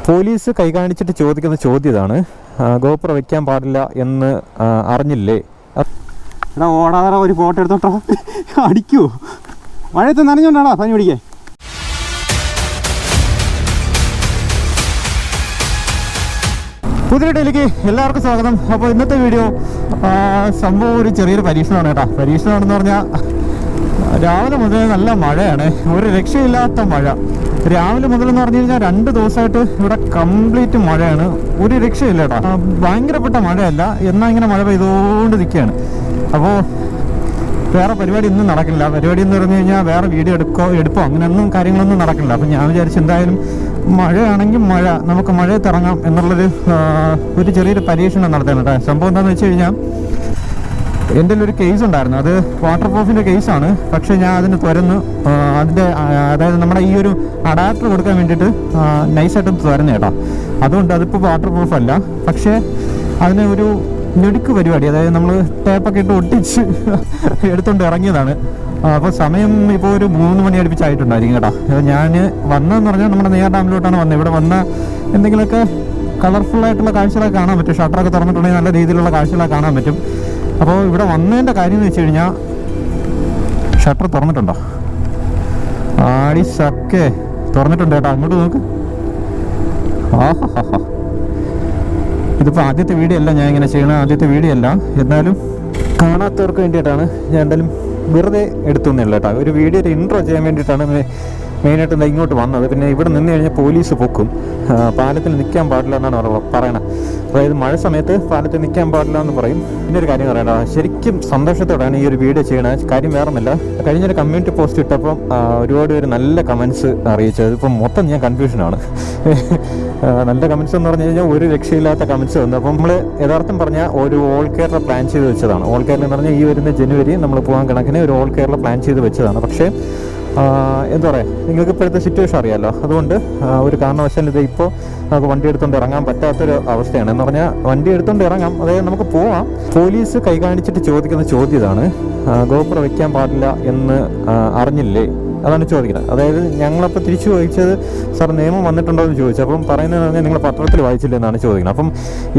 Police കൈ കാണിച്ചിട്ട് ചോദിക്കുന്ന ചോദ്യം ഇതാണ്, ഗോപ്രോ വെക്കാൻ പാടില്ല എന്ന് അറിഞ്ഞില്ലേ? എടാ ഓടാതെ ഒരു ഫോട്ടോ എടുത്തോട്ടോ, അടിക്കൂ. മഴയത്ത് നനഞ്ഞോണ്ടാണോ പനി പിടിക്കേ? പുതിയ വീഡിയോയിലേക്ക് എല്ലാവർക്കും സ്വാഗതം. അപ്പോൾ ഇന്നത്തെ വീഡിയോ സംഭവം ഒരു ചെറിയൊരു പരീക്ഷണമാണ് കേട്ടോ. പരീക്ഷണമാണെന്ന് പറഞ്ഞാൽ രാവിലെ മുതൽ നല്ല മഴയാണ്, ഒരു രക്ഷയില്ലാത്ത മഴ. രാവിലെ മുതലെന്ന് പറഞ്ഞു കഴിഞ്ഞാൽ 2 ദിവസമായിട്ട് ഇവിടെ കംപ്ലീറ്റ് മഴയാണ്, ഒരു രക്ഷയില്ല കേട്ടോ. ഭയങ്കരപ്പെട്ട മഴയല്ല, എന്നാൽ ഇങ്ങനെ മഴ പെയ്തുകൊണ്ട് നിൽക്കുകയാണ്. അപ്പോൾ വേറെ പരിപാടി ഒന്നും നടക്കില്ല. പരിപാടി എന്ന് പറഞ്ഞു കഴിഞ്ഞാൽ വേറെ വീഡിയോ എടുപ്പോ അങ്ങനെയൊന്നും കാര്യങ്ങളൊന്നും നടക്കില്ല. അപ്പം ഞാൻ വിചാരിച്ചു എന്തായാലും മഴയാണെങ്കിൽ നമുക്ക് മഴയത്ത് ഇറങ്ങാം എന്നുള്ളൊരു ഒരു ചെറിയൊരു പരീക്ഷണം നടത്താൻ കേട്ടോ. സംഭവം എന്താണെന്ന് വെച്ച് കഴിഞ്ഞാൽ എൻ്റെ ഒരു കേസ് ഉണ്ടായിരുന്നു, അത് വാട്ടർ പ്രൂഫിൻ്റെ കേസാണ്. പക്ഷേ ഞാൻ അതിന് തുറന്ന് അതിൻ്റെ അതായത് നമ്മുടെ ഈ ഒരു അഡാപ്റ്റർ കൊടുക്കാൻ വേണ്ടിയിട്ട് നൈസായിട്ട് തുറന്നു കേട്ടോ. അതുകൊണ്ട് അതിപ്പോൾ വാട്ടർ പ്രൂഫ് അല്ല, പക്ഷേ അതിന് ഒരു ഞെടുക്ക് പരിപാടി, അതായത് നമ്മൾ ടേപ്പൊക്കെ ഇട്ട് ഒട്ടിച്ച് എടുത്തുകൊണ്ട് ഇറങ്ങിയതാണ്. അപ്പോൾ സമയം ഇപ്പോൾ ഒരു 3 മണി അടുപ്പിച്ചായിട്ടുണ്ടായിരിക്കും കേട്ടോ. ഞാൻ വന്നതെന്ന് പറഞ്ഞാൽ നമ്മുടെ നെയ്യാർ ഡാമിലോട്ടാണ് വന്നത്. ഇവിടെ വന്ന എന്തെങ്കിലുമൊക്കെ കളർഫുള്ളായിട്ടുള്ള കാഴ്ചകളൊക്കെ കാണാൻ പറ്റും. ഷട്ടറൊക്കെ തുറന്നിട്ടുണ്ടെങ്കിൽ നല്ല രീതിയിലുള്ള കാഴ്ചകളൊക്കെ കാണാൻ പറ്റും. അപ്പോൾ ഇവിടെ വന്നതിൻ്റെ കാര്യം എന്ന് വെച്ച് കഴിഞ്ഞാൽ ഷട്ടർ തുറന്നിട്ടുണ്ടോ? ആടിസൊക്കെ തുറന്നിട്ടുണ്ട് കേട്ടോ. അങ്ങോട്ട് നോക്ക്. ആഹാ, ഇതിപ്പോൾ ആദ്യത്തെ വീഡിയോ അല്ല ഞാൻ ഇങ്ങനെ ചെയ്യണ, ആദ്യത്തെ വീഡിയോ അല്ല. എന്നാലും കാണാത്തവർക്ക് വേണ്ടിയിട്ടാണ് ഞാൻ എന്തായാലും വെറുതെ എടുത്തുന്നില്ല കേട്ടോ. ഒരു വീഡിയോ ഒരു ഇൻട്രോ ചെയ്യാൻ വേണ്ടിയിട്ടാണ് മെയിനായിട്ട് ഇങ്ങോട്ട് വന്നത്. പിന്നെ ഇവിടെ നിന്ന് കഴിഞ്ഞാൽ പോലീസ് പൊക്കും, പാലത്തിൽ നിൽക്കാൻ പാടില്ല എന്നാണ് പറയണത്. അതായത് മഴ സമയത്ത് പാലത്തിൽ നിൽക്കാൻ പാടില്ല എന്ന് പറയും. പിന്നെ ഒരു കാര്യം പറയണ്ട, ശരിക്കും സന്തോഷത്തോടെയാണ് ഈ ഒരു വീഡിയോ ചെയ്യണത്. കാര്യം വേറൊന്നുമില്ല, കഴിഞ്ഞൊരു കമ്മ്യൂണിറ്റി പോസ്റ്റ് ഇട്ടപ്പം ഒരുപാട് പേര് നല്ല കമൻസ് അറിയിച്ചത്. ഇപ്പം മൊത്തം ഞാൻ കൺഫ്യൂഷനാണ്. നല്ല കമൻസ് എന്ന് പറഞ്ഞു കഴിഞ്ഞാൽ ഒരു രക്ഷയില്ലാത്ത കമൻസ് വന്നു. അപ്പം നമ്മൾ യഥാർത്ഥം പറഞ്ഞാൽ ഒരു ഓൾ കേരള പ്ലാൻ ചെയ്ത് വെച്ചതാണ്. ഓൾ കേരള എന്ന് പറഞ്ഞാൽ ഈ വരുന്ന ജനുവരി നമ്മൾ പോകാൻ കണക്കിന് ഒരു ഓൾ കേരള പ്ലാൻ ചെയ്ത് വെച്ചതാണ്. പക്ഷേ എന്താ പറയുക, നിങ്ങൾക്ക് ഇപ്പോഴത്തെ സിറ്റുവേഷൻ അറിയാമല്ലോ. അതുകൊണ്ട് ഒരു കാരണവശാലും ഇത് ഇപ്പോൾ നമുക്ക് വണ്ടി എടുത്തുകൊണ്ട് ഇറങ്ങാൻ പറ്റാത്തൊരു അവസ്ഥയാണ്. എന്ന് പറഞ്ഞാൽ വണ്ടി എടുത്തുകൊണ്ട് ഇറങ്ങാം, അതായത് നമുക്ക് പോവാം. പോലീസ് കൈ കാണിച്ചിട്ട് ചോദിക്കുന്ന ചോദ്യം ഇതാണ്, ഗോപ്രോ വെക്കാൻ പാടില്ല എന്ന് അറിഞ്ഞില്ലേ? അതാണ് ചോദിക്കുന്നത്. അതായത് ഞങ്ങളപ്പോൾ തിരിച്ചു ചോദിച്ചത്, സാർ നിയമം വന്നിട്ടുണ്ടോ എന്ന് ചോദിച്ചു. അപ്പം പറയുന്നത് പറഞ്ഞാൽ നിങ്ങൾ പത്രത്തിൽ വായിച്ചില്ല എന്നാണ് ചോദിക്കുന്നത്. അപ്പം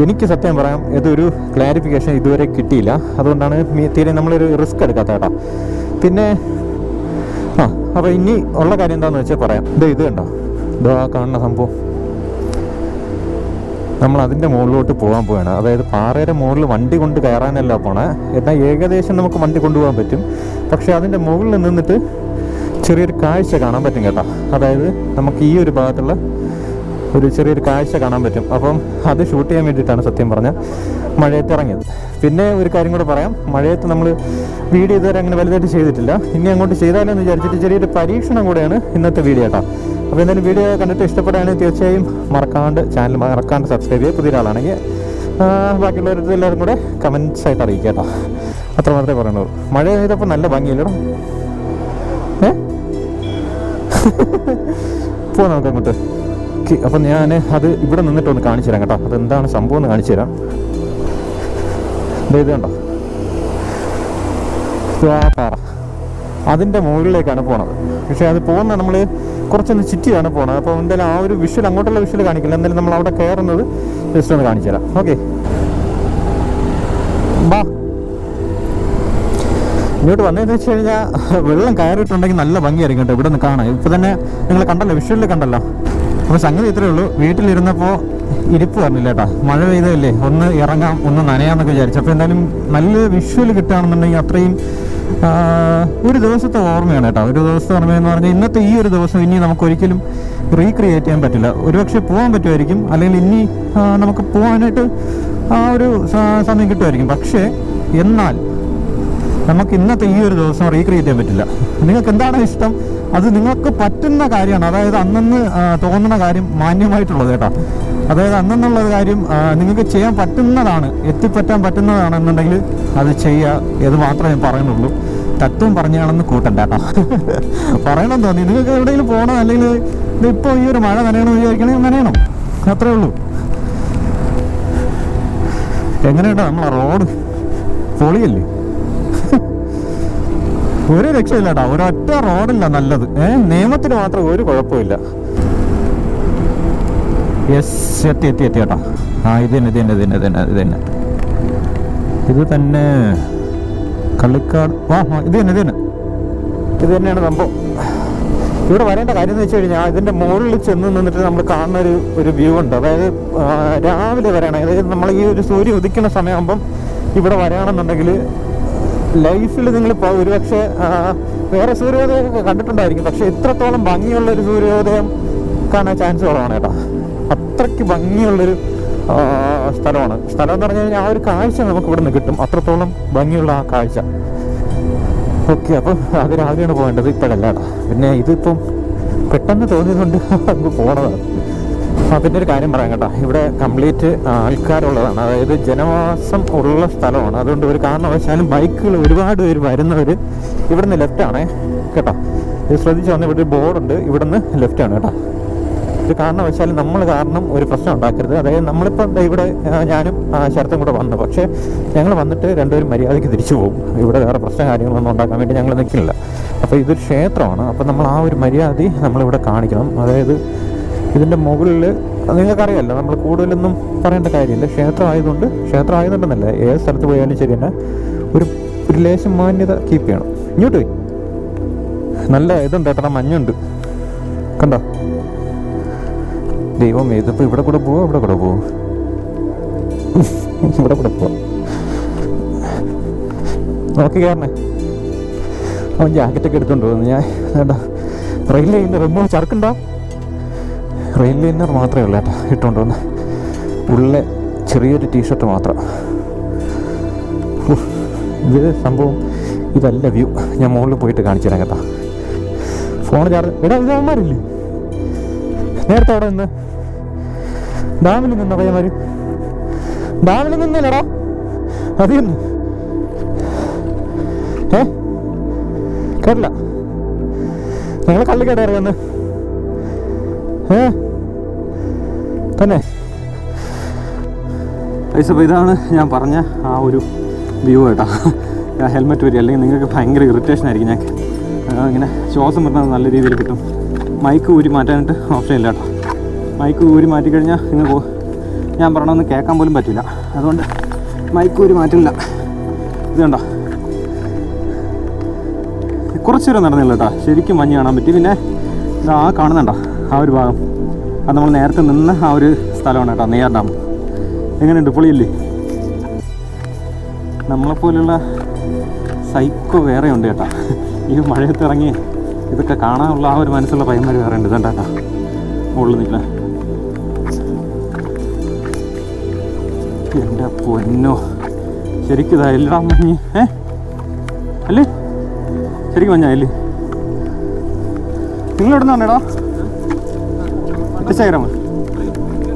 എനിക്ക് സത്യം പറയാം, ഇതൊരു ക്ലാരിഫിക്കേഷൻ ഇതുവരെ കിട്ടിയില്ല. അതുകൊണ്ടാണ് തീരെ നമ്മളൊരു റിസ്ക് എടുക്കാത്ത കേട്ടോ. പിന്നെ അപ്പോൾ ഇനി ഉള്ള കാര്യം എന്താണെന്ന് വെച്ചാൽ പറയാം. ഇത് കണ്ടോ, ഇതോ ആ കാണുന്ന സംഭവം, നമ്മൾ അതിൻ്റെ മുകളിലോട്ട് പോകാൻ പോവുകയാണ്. അതായത് പാറയുടെ മുകളിൽ വണ്ടി കൊണ്ട് കയറാനല്ല പോണേ, എന്നാൽ ഏകദേശം നമുക്ക് വണ്ടി കൊണ്ടുപോകാൻ പറ്റും. പക്ഷേ അതിൻ്റെ മുകളിൽ നിന്നിട്ട് ചെറിയൊരു കാഴ്ച കാണാൻ പറ്റും കേട്ടോ. അതായത് നമുക്ക് ഈ ഒരു ഭാഗത്തുള്ള ഒരു ചെറിയൊരു കാഴ്ച കാണാൻ പറ്റും. അപ്പം അത് ഷൂട്ട് ചെയ്യാൻ വേണ്ടിയിട്ടാണ് സത്യം പറഞ്ഞാൽ മഴയത്ത് ഇറങ്ങിയത്. പിന്നെ ഒരു കാര്യം കൂടെ പറയാം, മഴയത്ത് നമ്മൾ വീഡിയോ ഇതുവരെ അങ്ങനെ വലുതായിട്ട് ചെയ്തിട്ടില്ല. ഇനി അങ്ങോട്ട് ചെയ്താലോ എന്ന് വിചാരിച്ചിട്ട് ചെറിയൊരു പരീക്ഷണം കൂടെയാണ് ഇന്നത്തെ വീഡിയോ കേട്ടോ. അപ്പോൾ എന്തായാലും വീഡിയോ കണ്ടിട്ട് ഇഷ്ടപ്പെടുകയാണെങ്കിൽ തീർച്ചയായും ചാനൽ മറക്കാണ്ട് സബ്സ്ക്രൈബ് ചെയ്യുക. പുതിയ ആളാണെങ്കിൽ ബാക്കിയുള്ളവരുടെ എല്ലാവരും കൂടെ കമൻസ് ആയിട്ട് അറിയിക്കുക കേട്ടോ. അത്ര മാത്രമേ പറയുള്ളൂ. മഴ പെയ്തപ്പോൾ നല്ല ഭംഗിയില്ലടോ. പോവാം നമുക്ക് അങ്ങോട്ട്. അപ്പം ഞാൻ അത് ഇവിടെ നിന്നിട്ടൊന്ന് കാണിച്ചു തരാം കേട്ടോ. അതെന്താണ് സംഭവം എന്ന് കാണിച്ചു തരാം. ഇത് കണ്ടോ, പാറ അതിൻ്റെ മുകളിലേക്കാണ് പോണത്. പക്ഷേ അത് പോകുന്ന നമ്മൾ കുറച്ചൊന്ന് ചുറ്റിയാണ് പോണത്. അപ്പോൾ എന്തായാലും ആ ഒരു വിഷ്വൽ, അങ്ങോട്ടുള്ള വിഷ്വൽ കാണിക്കില്ല. എന്തായാലും നമ്മൾ അവിടെ കയറുന്നത് ജസ്റ്റ് ഒന്ന് കാണിച്ചു തരാം. ഓക്കെ, ബാ. ഇങ്ങോട്ട് വന്നതെന്ന് വെച്ച് കഴിഞ്ഞാൽ വെള്ളം കയറിയിട്ടുണ്ടെങ്കിൽ നല്ല ഭംഗിയായിരിക്കും കേട്ടോ. ഇവിടെ നിന്ന് കാണാം. ഇപ്പോൾ തന്നെ നിങ്ങൾ കണ്ടല്ലോ, വിഷ്വലിൽ കണ്ടല്ലോ. അപ്പോൾ സംഗതി ഇത്രയേ ഉള്ളൂ. വീട്ടിലിരുന്നപ്പോൾ ഇരിപ്പ് പറഞ്ഞില്ല കേട്ടോ. മഴ പെയ്തതല്ലേ, ഒന്ന് ഇറങ്ങാം, ഒന്ന് നനയാമെന്നൊക്കെ വിചാരിച്ചു. അപ്പോൾ എന്തായാലും നല്ല വിഷ്വൽ കിട്ടുകയാണെന്നുണ്ടെങ്കിൽ അത്രയും ഒരു ദിവസത്തെ ഓർമ്മയാണ് കേട്ടോ. ഒരു ദിവസത്തെ ഓർമ്മയെന്ന് പറഞ്ഞാൽ ഇന്നത്തെ ഈ ഒരു ദിവസം ഇനി നമുക്കൊരിക്കലും റീക്രിയേറ്റ് ചെയ്യാൻ പറ്റില്ല. ഒരുപക്ഷെ പോകാൻ പറ്റുമായിരിക്കും, അല്ലെങ്കിൽ ഇനി നമുക്ക് പോകാനായിട്ട് ആ ഒരു സമയം കിട്ടുമായിരിക്കും. പക്ഷേ എന്നാൽ നമുക്ക് ഇന്നത്തെ ഈ ഒരു ദിവസം റീക്രിയേറ്റ് ചെയ്യാൻ പറ്റില്ല. നിങ്ങൾക്ക് എന്താണ് ഇഷ്ടം, അത് നിങ്ങൾക്ക് പറ്റുന്ന കാര്യമാണ്. അതായത് അന്നന്ന് തോന്നുന്ന കാര്യം മാന്യമായിട്ടുള്ളത് കേട്ടോ. അതായത് അന്നുള്ള കാര്യം നിങ്ങൾക്ക് ചെയ്യാൻ പറ്റുന്നതാണ്, എത്തിപ്പറ്റാൻ പറ്റുന്നതാണെന്നുണ്ടെങ്കിൽ അത് ചെയ്യുക. ഇത് മാത്രമേ ഞാൻ പറയുന്നുള്ളൂ. തത്വം പറഞ്ഞാണെന്ന് കൂട്ടണ്ട കേട്ടോ. പറയണമെന്ന് തോന്നി, നിങ്ങൾക്ക് എവിടെയെങ്കിലും പോകണം, അല്ലെങ്കിൽ ഇപ്പോൾ ഈ ഒരു മഴ നനയണമെന്ന് വിചാരിക്കണമെങ്കിൽ നനയണം, അത്രേ ഉള്ളൂ. എങ്ങനെയുണ്ടോ നമ്മളെ റോഡ്? പൊളിയല്ലേ, ഒരു രക്ഷയില്ല കേട്ടോ. ഒരൊറ്റ റോഡില്ല നല്ലത്. നിയമത്തിന് മാത്രം ഒരു കുഴപ്പമില്ല. യെസ്, എത്തി എത്തി എത്തി കേട്ടോ. ആ ഇത് തന്നെ ഇത് തന്നെ ഇത് തന്നെ ഇത് തന്നെ ഇത് തന്നെ ഇത് തന്നെ കള്ളിക്കാട്. ഇത് തന്നെ ഇത് തന്നെ ഇത് തന്നെയാണ് സംഭവം. ഇവിടെ വരേണ്ട കാര്യം എന്ന് വെച്ച് കഴിഞ്ഞാൽ ഇതിൻ്റെ മുകളിൽ ചെന്ന് നിന്നിട്ട് നമ്മൾ കാണുന്ന ഒരു വ്യൂ ഉണ്ട്. അതായത് രാവിലെ വരണം. അതായത് നമ്മൾ ഈ ഒരു സൂര്യൻ ഉദിക്കുന്ന സമയമാകുമ്പം ഇവിടെ വരികയാണെന്നുണ്ടെങ്കിൽ ലൈഫിൽ നിങ്ങളിപ്പോൾ ഒരുപക്ഷെ വേറെ സൂര്യോദയമൊക്കെ കണ്ടിട്ടുണ്ടായിരിക്കും, പക്ഷെ ഇത്രത്തോളം ഭംഗിയുള്ളൊരു സൂര്യോദയം കാണാൻ ചാൻസ് കുറവാണ് കേട്ടോ. അത്രയ്ക്ക് ഭംഗിയുള്ളൊരു സ്ഥലമാണ്. സ്ഥലം എന്ന് പറഞ്ഞു കഴിഞ്ഞാൽ ആ ഒരു കാഴ്ച നമുക്ക് ഇവിടെ നിന്ന് കിട്ടും, അത്രത്തോളം ഭംഗിയുള്ള ആ കാഴ്ച. ഓക്കെ, അപ്പം അത് രാവിലെയാണ് പോകേണ്ടത്, ഇപ്പോഴല്ല കേട്ടോ. പിന്നെ ഇതിപ്പം പെട്ടെന്ന് തോന്നിയതുകൊണ്ട് അങ്ങ് പോണതാണ്. പിന്നെ ഒരു കാര്യം പറയാം കേട്ടോ, ഇവിടെ കംപ്ലീറ്റ് ആൾക്കാരുള്ളതാണ്, അതായത് ജനവാസം ഉള്ള സ്ഥലമാണ്. അതുകൊണ്ട് ഒരു കാരണവശാലും ബൈക്കുകൾ ഒരുപാട് പേര് വരുന്നവർ ഇവിടെ നിന്ന് ലെഫ്റ്റാണേ കേട്ടോ. ഇത് ശ്രദ്ധിച്ച് വന്നാൽ ഇവിടെ ഒരു ബോർഡുണ്ട്, ഇവിടെ നിന്ന് ലെഫ്റ്റാണ് കേട്ടോ. ഒരു കാരണവശാലും നമ്മൾ കാരണം ഒരു പ്രശ്നം ഉണ്ടാക്കരുത്. അതായത് നമ്മളിപ്പോൾ ഇവിടെ ഞാനും ശരത്തും കൂടെ വന്നു, പക്ഷേ ഞങ്ങൾ വന്നിട്ട് രണ്ടുപേരും മര്യാദയ്ക്ക് തിരിച്ചു പോകും. ഇവിടെ വേറെ പ്രശ്നം കാര്യങ്ങളൊന്നും ഉണ്ടാക്കാൻ വേണ്ടി ഞങ്ങൾ നിൽക്കില്ല. അപ്പോൾ ഇതൊരു ക്ഷേത്രമാണ്, അപ്പോൾ നമ്മൾ ആ ഒരു മര്യാദ നമ്മളിവിടെ കാണിക്കണം. അതായത് ഇതിൻ്റെ മുകളിൽ നിങ്ങൾക്കറിയാമല്ലോ, നമ്മൾ കൂടുതലൊന്നും പറയേണ്ട കാര്യമില്ല. ക്ഷേത്രം ആയതുകൊണ്ടെന്നല്ല, ഏത് സ്ഥലത്ത് പോയാലും ശരി തന്നെ ഒരു ലേശം മാന്യത കീപ്പ് ചെയ്യണം. ഇങ്ങോട്ട് പോയി നല്ല ഇതുണ്ട് കേട്ടോ, മഞ്ഞുണ്ട് കണ്ടോ. ദൈവം ഇതിപ്പോൾ ഇവിടെ കൂടെ പോവോ ഇവിടെ കൂടെ പോവും ഇവിടെ കൂടെ പോവാം. നോക്കി കയറണേ. അവൻ ജാക്കറ്റൊക്കെ എടുത്തോണ്ട് പോകുന്നു. ഞാൻ വേണ്ട റെയിൽ ലൈനർ എന്തോ ചർക്കുണ്ടോ, റെയിൽ ലൈനർ മാത്രമേ ഉള്ളൂ കേട്ടോ ഇട്ടുകൊണ്ട് വന്ന്. ഉള്ളിലെ ചെറിയൊരു ടീഷർട്ട് മാത്രം. ഇത് സംഭവം ഇതല്ല വ്യൂ. ഞാൻ മുകളിൽ പോയിട്ട് കാണിച്ചു തരാം കേട്ടോ. ഫോൺ ചാർജ് ഇതവന്മാരില്ലേ നേരത്തെ അവിടെ നിന്ന് ഡാമിൽ നിന്ന പയ്യന്മാർ. ഡാമിൽ നിന്നില്ലടാ അത് തന്നെ. കേട്ടില്ല നിങ്ങൾ കള്ളിക്കട അറിയാന്ന് തന്നെ. അപ്പോൾ ഇതാണ് ഞാൻ പറഞ്ഞ ആ ഒരു വ്യൂ കേട്ടോ. ഹെൽമെറ്റ് വരിക, അല്ലെങ്കിൽ നിങ്ങൾക്ക് ഭയങ്കര ഇറിറ്റേഷൻ ആയിരിക്കും. ഞാൻ ഇങ്ങനെ ശ്വാസം വരുന്നത് നല്ല രീതിയിൽ കിട്ടും. മൈക്ക് ഊരി മാറ്റാനായിട്ട് ഓപ്ഷൻ ഇല്ല കേട്ടോ. മൈക്ക് ഊരി മാറ്റിക്കഴിഞ്ഞാൽ നിങ്ങൾക്ക് ഞാൻ പറയണമെന്ന് കേൾക്കാൻ പോലും പറ്റില്ല. അതുകൊണ്ട് മൈക്ക് ഊരി മാറ്റില്ല. ഇത് കണ്ടോ, കുറച്ചേരം നടന്നില്ല കേട്ടോ, ശരിക്കും മഞ്ഞ് കാണാൻ പറ്റി. പിന്നെ ആ കാണുന്നുണ്ടോ ആ ഒരു ഭാഗം, അത് നമ്മൾ നേരത്തെ നിന്ന് ആ ഒരു സ്ഥലമാണ് കേട്ടോ, നെയ്യാർ ഡാം. എങ്ങനെയുണ്ട്, പൊളിയില്ലേ? നമ്മളെപ്പോലുള്ള സൈക്കോ വേറെ ഉണ്ട് കേട്ടോ. ഈ മഴയത്ത് ഇറങ്ങി ഇതൊക്കെ കാണാനുള്ള ആ ഒരു മനസ്സുള്ള പയ്യന്മാർ വേറെ ഉണ്ട്. ഇതുണ്ടാ മുകളിൽ നിൽക്കണേ. എൻ്റെ പൊന്നോ, ശരിക്കും ഇതാ എല്ലാം മഞ്ഞ് അല്ലേ? ശരിക്കും മഞ്ഞായല്ലേ? നിങ്ങളെവിടെ നിന്ന് പറഞ്ഞേടാ? എത്തിച്ചേരാമോ?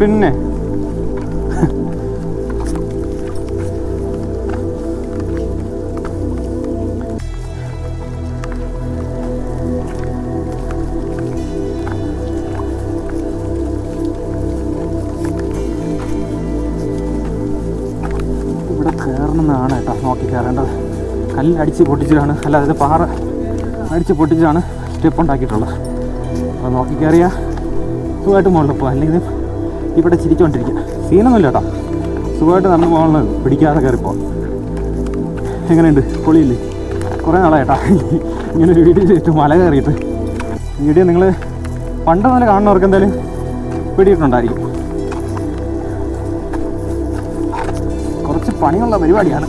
പിന്നെ ഇവിടെ കയറണമെന്നാണ് കേട്ടോ നോക്കി കയറേണ്ടത്. കല്ലടിച്ച് പൊട്ടിച്ചതാണ്, അല്ലാതെ പാറ അടിച്ച് പൊട്ടിച്ചാണ് സ്റ്റെപ്പ് ഉണ്ടാക്കിയിട്ടുള്ളത്. അപ്പോൾ നോക്കി കയറിയാൽ സുഖമായിട്ട് മുകളിൽ പോകാം. അല്ലെങ്കിൽ ഇവിടെ ചിരിച്ചുകൊണ്ടിരിക്കുക. സീനൊന്നുമില്ല കേട്ടോ, സുഖമായിട്ട് നടന്നു പോകാനുള്ളത്, പിടിക്കാതെ കയറിപ്പോവാം. എങ്ങനെയുണ്ട്, പൊളിയില്ലേ? കുറേ നാളായിട്ടാ ഇങ്ങനൊരു വീഡിയോ ചെയ്തിട്ട് മല കയറിയിട്ട്. വീഡിയോ നിങ്ങൾ പണ്ട് മുതൽ കാണുന്നവർക്ക് എന്തായാലും പിടിയിട്ടുണ്ടായിരിക്കും. കുറച്ച് പണിയുള്ള പരിപാടിയാണ്,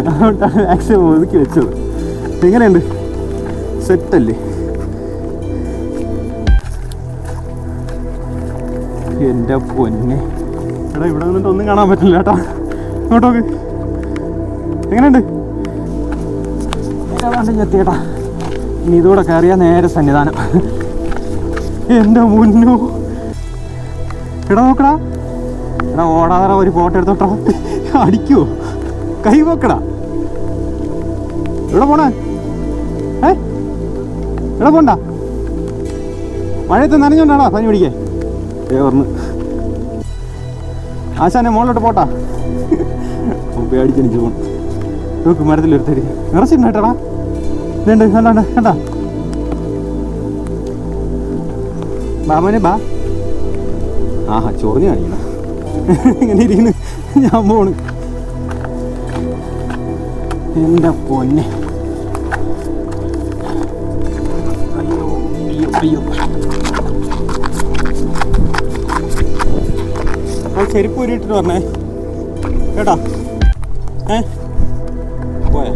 അതുകൊണ്ടാണ് മാക്സിമം ഒതുക്കി വെച്ചത്. എങ്ങനെയുണ്ട്, സെറ്റല്ലേ? എൻ്റെ പൊന്നെ, എടാ ഇവിടെ നിന്നിട്ട് ഒന്നും കാണാൻ പറ്റില്ല കേട്ടോ. ഇങ്ങോട്ടോക്ക്, എങ്ങനെയുണ്ട്? ഏതാണ്ട് എത്തിയേട്ടാ. ഇനി ഇതുകൂടെ കയറിയാൽ നേരെ സന്നിധാനം. എൻ്റെ മുന്നോ, എടാ നോക്കടാ, എടാ ഓടാതെ ഒരു ഫോട്ടോ എടുത്തോട്ടോ. അടിക്കുവോ? കൈ പോക്കടാ. എവിടെ പോണേ? എവിടെ പോണ്ട? മഴയത്ത് നനഞ്ഞോണ്ടാണോ പനി പിടിക്കേ? ഓർന്ന് ആശാനെ മുകളിലോട്ട് പോട്ടാ. പേടിച്ചടിച്ച് പോകണം. നോക്ക് മരത്തിലൊരുത്തരി നിറച്ചിട്ടുണ്ടായിട്ടാ. ഇതുണ്ട്, കണ്ടാണ്ട് കണ്ടാ. ബാ മോനെ ബാ. ആഹാ ചൊറിഞ്ഞ് കാണിക്കണം ഇങ്ങനെ ഇരിക്കുന്നു. ഞാൻ പോണ്. എൻ്റെ പൊന്നെ. അയ്യോ അയ്യോ അയ്യോ. ആ ചെരുപ്പ് ഊരിയിട്ടിട്ട് പറഞ്ഞേ കേട്ടാ. പോയാ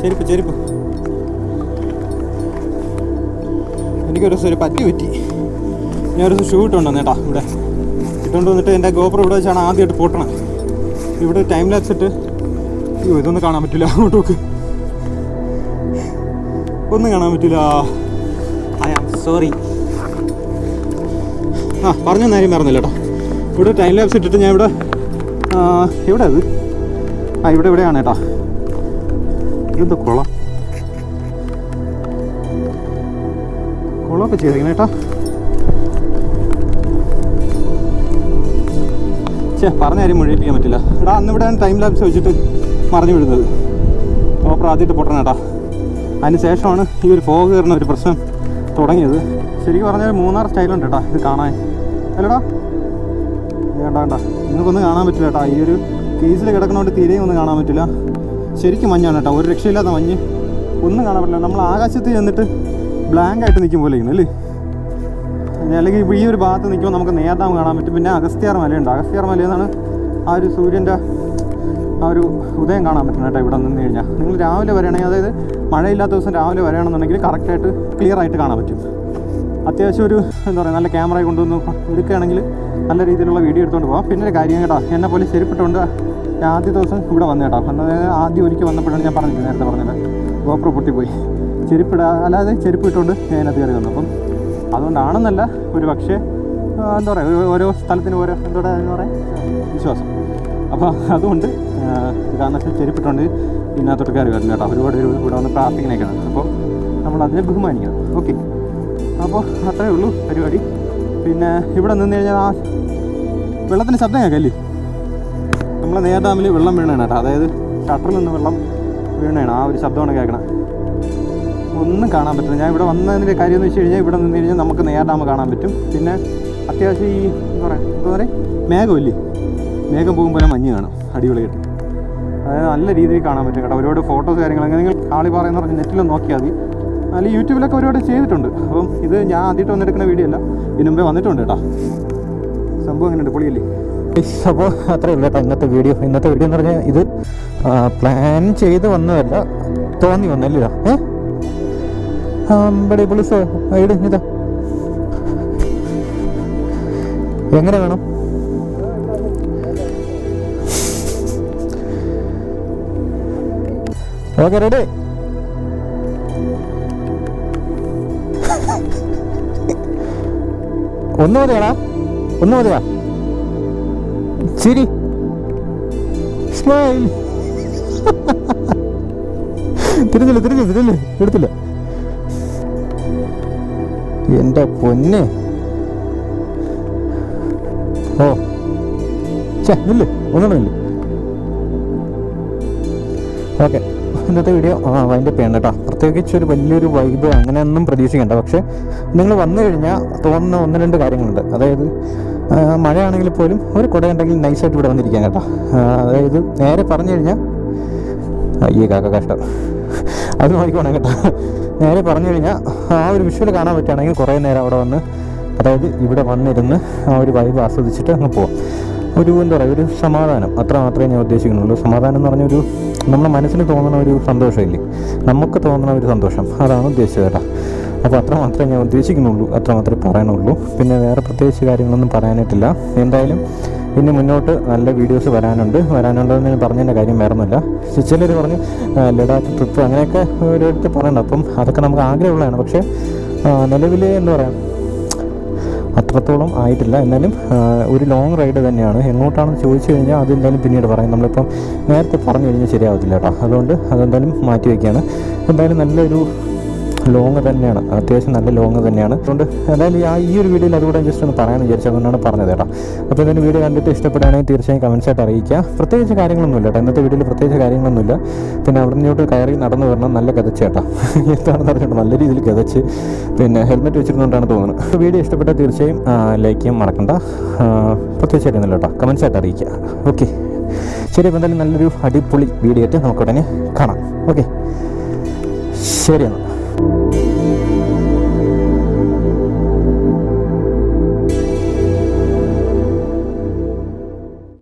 ചെരുപ്പ് ചെരുപ്പ്. എനിക്കൊരു ദിവസം ഒരു പറ്റി ഞാനൊരു ദിവസം ഷൂ ഇട്ടുകൊണ്ടുവന്നു കേട്ടോ. ഇവിടെ ഇട്ടുകൊണ്ട് വന്നിട്ട് എൻ്റെ ഗോപ്രോ ഇവിടെ വെച്ചാണ് ആദ്യമായിട്ട് പൊട്ടണം. ഇവിടെ ടൈം ലാപ്സ് ഇട്ട് അയ്യോ ഇതൊന്നും കാണാൻ പറ്റില്ല. അങ്ങോട്ട് നോക്ക്, ഒന്നും കാണാൻ പറ്റില്ല. I am sorry. പറഞ്ഞ കാര്യം പറഞ്ഞില്ല കേട്ടോ. ഇവിടെ ടൈം ലാപ്സ് ഇട്ടിട്ട് ഞാൻ ഇവിടെ എവിടെ അത് ഇവിടെയാണ് കേട്ടോ. ഇതെന്തോ കുളമൊക്കെ ചെയ്തിരിക്കണം കേട്ടോ. പറഞ്ഞ കാര്യം മുഴുവിപ്പിക്കാൻ പറ്റില്ല. എടാ അന്ന് ഇവിടെ ടൈം ലാപ്സ് വെച്ചിട്ട് മറിഞ്ഞു വിടുന്നത്. ഗോപ്രോ ആദ്യമായിട്ട് പൊട്ടണം കേട്ടോ. അതിന് ശേഷമാണ് ഈ ഒരു ഫോഗ് കയറുന്ന ഒരു പ്രശ്നം തുടങ്ങിയത്. ശരിക്കും പറഞ്ഞാൽ മൂന്നാർ സ്റ്റൈലുണ്ട് കേട്ടോ ഇത് കാണാൻ. അല്ലടാ വേണ്ട നിങ്ങൾക്കൊന്നും കാണാൻ പറ്റില്ല കേട്ടോ. ഈ ഒരു കേസിൽ കിടക്കുന്നതുകൊണ്ട് തീരെയും ഒന്നും കാണാൻ പറ്റില്ല. ശരിക്കും മഞ്ഞാണ് കേട്ടോ, ഒരു രക്ഷയില്ലാത്ത മഞ്ഞ്. ഒന്നും കാണാൻ പറ്റില്ല. നമ്മൾ ആകാശത്ത് ചെന്നിട്ട് ബ്ലാങ്ക് ആയിട്ട് നിൽക്കും പോലെ ഇരിക്കുന്നു അല്ലേ. അല്ലെങ്കിൽ ഈ ഒരു ഭാഗത്ത് നിൽക്കുമ്പോൾ നമുക്ക് നേർഡാം കാണാൻ പറ്റും. പിന്നെ അഗസ്ത്യാർ മലയുണ്ട്. അഗസ്ത്യാർ മലയെന്നാണ് ആ ഒരു സൂര്യൻ്റെ ആ ഒരു ഉദയം കാണാൻ പറ്റും കേട്ടോ ഇവിടെ നിന്ന് കഴിഞ്ഞാൽ. നിങ്ങൾ രാവിലെ വരികയാണെങ്കിൽ, അതായത് മഴയില്ലാത്ത ദിവസം രാവിലെ വരികയാണെന്നുണ്ടെങ്കിൽ കറക്റ്റായിട്ട് ക്ലിയർ ആയിട്ട് കാണാൻ പറ്റും. അത്യാവശ്യം ഒരു എന്താ പറയുക നല്ല ക്യാമറ കൊണ്ടുവന്ന് എടുക്കുകയാണെങ്കിൽ നല്ല രീതിയിലുള്ള വീഡിയോ എടുത്തുകൊണ്ട് പോകാം. പിന്നെ ഒരു കാര്യം കേട്ടോ, എന്നെ പോലെ ചെരുപ്പിട്ടുകൊണ്ട് ഞാൻ ആദ്യ ദിവസം ഇവിടെ വന്നു കേട്ടോ. അതായത് ആദ്യം ഒരിക്കൽ വന്നപ്പോഴാണ് ഞാൻ പറഞ്ഞില്ല, നേരത്തെ പറഞ്ഞത് ഗോപ്രോ പൊട്ടിപ്പോയി. അല്ലാതെ ചെരുപ്പ് ഇട്ടുകൊണ്ട് ഞാൻ അതിനകത്ത് കയറി വന്നു. അപ്പം അതുകൊണ്ടാണെന്നല്ല, ഒരു പക്ഷേ എന്താ പറയുക ഓരോ സ്ഥലത്തിന് ഓരോ എന്താ പറയുക വിശ്വാസം. അപ്പോൾ അതുകൊണ്ട് കാരണം വെച്ചാൽ ചെരുപ്പിട്ടുകൊണ്ട് ഇതിനകത്തോട്ട് കയറി വരുന്നു കേട്ടോ. ഒരുപാട് ഇവിടെ വന്ന് പ്രാർത്ഥിക്കുന്നതൊക്കെയാണ്. അപ്പോൾ നമ്മൾ അതിനെ ബഹുമാനിക്കണം. ഓക്കെ, അപ്പോൾ അത്രയേ ഉള്ളൂ പരിപാടി. പിന്നെ ഇവിടെ നിന്ന് കഴിഞ്ഞാൽ ആ വെള്ളത്തിൻ്റെ ശബ്ദം കേൾക്കല്ലേ. നമ്മളെ നേർ ഡാമിൽ വെള്ളം വീണാണ് കേട്ടോ. അതായത് ഷട്ടറിൽ നിന്ന് വെള്ളം വീണാണ്. ആ ഒരു ശബ്ദമാണ് കേൾക്കണം. ഒന്നും കാണാൻ പറ്റില്ല. ഞാൻ ഇവിടെ വന്നതിൻ്റെ കാര്യം എന്ന് വെച്ച് കഴിഞ്ഞാൽ ഇവിടെ നിന്ന് കഴിഞ്ഞാൽ നമുക്ക് നേർ ഡാം കാണാൻ പറ്റും. പിന്നെ അത്യാവശ്യം ഈ എന്താ പറയുക മേഘമില്ലേ, മേഘം പോകുമ്പോൾ മഞ്ഞ് കാണും അടിപൊളിയായിട്ട്. അതായത് നല്ല രീതിയിൽ കാണാൻ പറ്റും കേട്ടോ. ഒരുപാട് ഫോട്ടോസ് കാര്യങ്ങളൊക്കെ നിങ്ങൾ കാളിപ്പാറ എന്ന് പറഞ്ഞ് നെറ്റിലൊന്ന് നോക്കിയാൽ മതി. അല്ലെങ്കിൽ യൂട്യൂബിലൊക്കെ ഒരുപാട് ചെയ്തിട്ടുണ്ട്. അപ്പം ഇത് ഞാൻ ആദ്യമായിട്ട് വന്നെടുക്കുന്ന വീഡിയോ അല്ല, ഇതിന് മുമ്പേ വന്നിട്ടുണ്ട് കേട്ടോ. സംഭവം എങ്ങനെയുണ്ട്, പൊളിയല്ലേ? അപ്പോൾ അത്രയേ ഉള്ളൂ കേട്ടോ ഇന്നത്തെ വീഡിയോ എന്ന് പറഞ്ഞാൽ ഇത് പ്ലാൻ ചെയ്ത് വന്നതല്ല, തോന്നി വന്നല്ലോ. അമ്പടി പുളിസോ ഐഡ് ഇതാ എങ്ങനെ വേണം? Okay ready. ഒന്ന് മതിയാടാ, ഒന്ന് മതിയാ. ശരി, സ്മൈൽ. തിരിഞ്ഞില്ല എടുത്തില്ല. എൻ്റെ പൊന്നെ. ഓ ഇല്ല ഒന്നുമില്ല. ഓക്കെ, ഇന്നത്തെ വീഡിയോ വൈൻഡപ്പ് ചെയ്യണം കേട്ടോ. പ്രത്യേകിച്ച് ഒരു വലിയൊരു വൈബ് അങ്ങനെയൊന്നും പ്രതീക്ഷിക്കേണ്ട. പക്ഷേ നിങ്ങൾ വന്നു കഴിഞ്ഞാൽ തോന്നുന്ന ഒന്ന് രണ്ട് കാര്യങ്ങളുണ്ട്. അതായത് മഴയാണെങ്കിൽ പോലും ഒരു കുട ഉണ്ടെങ്കിൽ നൈസായിട്ട് ഇവിടെ വന്നിരിക്കാം കേട്ടോ. അതായത് നേരെ പറഞ്ഞു കഴിഞ്ഞാൽ അയ്യേ കാക്ക കഷ്ടം, അത് നോക്കിക്കോണം കേട്ടോ. നേരെ പറഞ്ഞു കഴിഞ്ഞാൽ ആ ഒരു വിഷ്വൽ കാണാൻ പറ്റുകയാണെങ്കിൽ കുറേ നേരം അവിടെ വന്ന്, അതായത് ഇവിടെ വന്നിരുന്ന് ആ ഒരു വൈബ് ആസ്വദിച്ചിട്ട് അങ്ങ് പോവാം. ഒരു എന്താ പറയുക, ഒരു സമാധാനം, അത്ര മാത്രമേ ഞാൻ ഉദ്ദേശിക്കുന്നുള്ളൂ. സമാധാനം എന്ന് പറഞ്ഞൊരു നമ്മുടെ മനസ്സിന് തോന്നുന്ന ഒരു സന്തോഷമില്ലേ, നമുക്ക് തോന്നുന്ന ഒരു സന്തോഷം, അതാണ് ഉദ്ദേശിച്ചത് കേട്ടോ. അപ്പോൾ അത്ര മാത്രമേ ഞാൻ ഉദ്ദേശിക്കുന്നുള്ളൂ, അത്ര മാത്രമേ പറയാനുള്ളൂ. പിന്നെ വേറെ പ്രത്യേകിച്ച് കാര്യങ്ങളൊന്നും പറയാനായിട്ടില്ല. എന്തായാലും ഇനി മുന്നോട്ട് നല്ല വീഡിയോസ് വരാനുണ്ടെന്ന് ഞാൻ പറഞ്ഞതിൻ്റെ കാര്യം വേറൊന്നുമില്ല. ചിലർ പറഞ്ഞു ലഡാക്ക് ട്രിപ്പ് അങ്ങനെയൊക്കെ ഓരോരുത്തർ പറയണ്ട. അപ്പം അതൊക്കെ നമുക്ക് ആഗ്രഹമുള്ളതാണ്. പക്ഷേ നിലവിൽ എന്താ പറയുക അത്രത്തോളം ആയിട്ടില്ല. എന്നാലും ഒരു ലോങ് റൈഡ് തന്നെയാണ്. എങ്ങോട്ടാണെന്ന് ചോദിച്ചു കഴിഞ്ഞാൽ അതെന്തായാലും പിന്നീട് പറയാം. നമ്മളിപ്പം നേരത്തെ പറഞ്ഞു കഴിഞ്ഞാൽ ശരിയാവത്തില്ല കേട്ടോ. അതുകൊണ്ട് അതെന്തായാലും മാറ്റി വയ്ക്കുകയാണ്. എന്തായാലും നല്ലൊരു ലോങ് തന്നെയാണ്, അത്യാവശ്യം നല്ല ലോങ് തന്നെയാണ്. അതുകൊണ്ട് എന്തായാലും ഈ ഒരു വീഡിയോയിൽ അതുകൂടെ ജസ്റ്റ് ഒന്ന് പറയാൻ വിചാരിച്ചു, അതുകൊണ്ടാണ് പറഞ്ഞത് കേട്ടോ. അപ്പോൾ ഇതിൻ്റെ വീഡിയോ കണ്ടിട്ട് ഇഷ്ടപ്പെടുകയാണെങ്കിൽ തീർച്ചയായും കമൻസായിട്ട് അറിയിക്കുക. പ്രത്യേകിച്ച് കാര്യങ്ങളൊന്നുമില്ല കേട്ടോ, ഇന്നത്തെ വീഡിയോയിൽ പ്രത്യേകിച്ച് കാര്യങ്ങളൊന്നുമില്ല. പിന്നെ അവിടെ നിന്നോട്ട് കയറി നടന്നു വരണം, നല്ല കിതച്ച് കേട്ടോ, എന്താണെന്ന് പറഞ്ഞിട്ട് നല്ല രീതിയിൽ കിതച്ച്, പിന്നെ ഹെൽമെറ്റ് വെച്ചിരുന്നുകൊണ്ടാണ് തോന്നുന്നത്. അപ്പോൾ വീഡിയോ ഇഷ്ടപ്പെട്ടാൽ തീർച്ചയായും ലൈക്ക് ചെയ്യാൻ മറക്കണ്ട, പ്രത്യേകിച്ച് അറിയുന്നില്ല കേട്ടോ, കമൻസായിട്ട് അറിയിക്കുക. ഓക്കെ ശരി, അപ്പോൾ എന്തായാലും നല്ലൊരു അടിപൊളി വീഡിയോ ആയിട്ട് നമുക്ക് ഉടനെ കാണാം. ഓക്കെ ശരി എന്നാൽ.